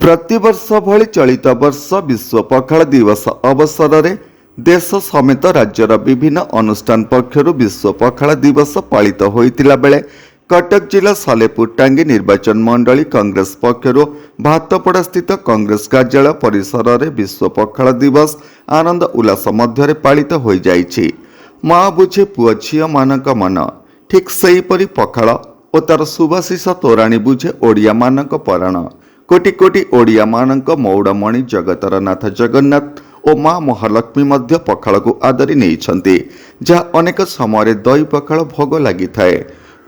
प्रतिवर्ष भली चलित वर्ष विश्व पखाल दिवस अवसर में देश समेत राज्यर विभिन्न अनुष्ठान पक्षर विश्व पखाल दिवस पालित होइतिला बेले कटक जिला सालेपुर टांगी निर्वाचन मंडली कांग्रेस पक्षर भातपड़ा स्थित कांग्रेस कार्यालय परिसर में विश्व पखाल दिवस आनंद उल्लास मध्य पालित हो जाइछि। माँ बुझे पुओ झियो मानक मन ठीक सेहीपरि पखाल और तार सुभाषिष तोराणी बुझे ओडिया मानक पराण। कोटि कोटि ओडिया मानक मौड़मणि जगतर नाथ जगन्नाथ और माँ महालक्ष्मी मध्य पखाल को आदरी नहीं जहाँ अनेक समय दही पखाल भोग लगी थाए।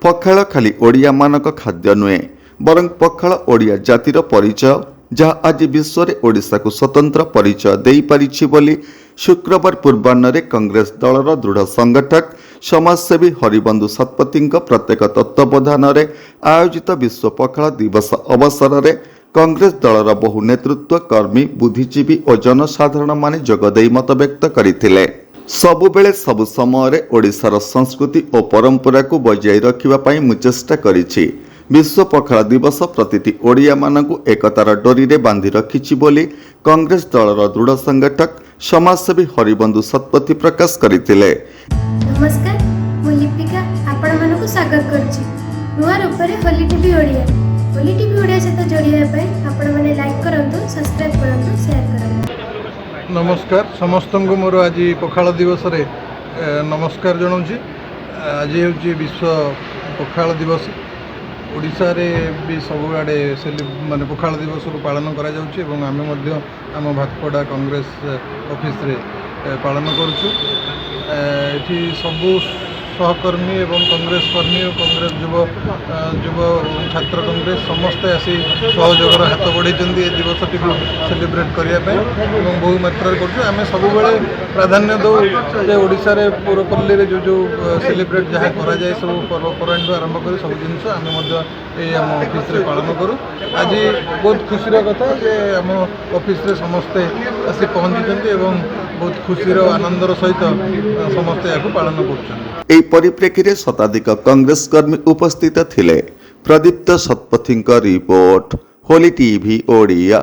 पखाल खाली ओडिया मानक खाद्य नुहे बरं पखाल ओडिया जातिर परिचय जहाँ आज विश्व में ओडिशा को स्वतंत्र परिचय दे पारिछि बोली शुक्रवार पूर्वाह्न कांग्रेस दलर दृढ़ संगठक समाजसेवी हरिबंधु शतपथी प्रत्येक तत्वावधान आयोजित विश्व पखाल दिवस अवसर में कांग्रेस दलर बहु नेतृत्व कर्मी बुद्धिजीवी और जनसाधारण माने जोगदेई मत व्यक्त करथिले। सबुबेले सबु समय ओडिशार संस्कृति और परंपरा को बजाय रखिबा पई मुचेष्टा करिछि। विश्व पखाल दिवस प्रतिटी ओडिया मानकु एकतार डोरी रे बांधि रखिछि बोली कांग्रेस दलर दृढ़ संगठक समाजसेवी हरिबंधु शतपथी प्रकाश करथिले। नमस्कार, मु लिपिका आपण मानकु स्वागत करछि। नुआ रूपरे होली टीवी ओडिया सहित जोड़िया आपण माने लाइक करंतु, सब्सक्राइब करंतु, शेयर करंतु। नमस्कार समस्त को मोर आज पखाल दिवस रे नमस्कार जनाऊँगी। आज हूँ विश्व पखाल दिवस। ओडिशा रे भी सब आड़े माने पखाल दिवस को पालन करा जाउछि एवं आमे मध्य आम भातपड़ा कांग्रेस ऑफिस रे पालन करूछु। एठी सबु सहकर्मी एवं कांग्रेस कर्मी और कांग्रेस युव छात्र कांग्रेस समस्ते आसी सहयोगर हाथ बढ़ाई दिवस टी सेलिब्रेट करने बहु मात्रा करें सब प्राधान्य दौ ओडिशा रे पौरपल्ली रे जो सेलिब्रेट जहाँ कराए सब पर्वपराणी आरंभ कर सब जिन आम ऑफिस रे पालन करूँ। आज बहुत खुशी कथा जे आम ऑफिस रे समस्ते आसी पहुँची बहुत खुशी आनंदर सहित समस्ते या पालन कर। परिप्रेक्षी शताधिक कांग्रेस कर्मी उपस्थित थिले। प्रदीप्त शतपथी रिपोर्ट, होली टीवी ओडिया।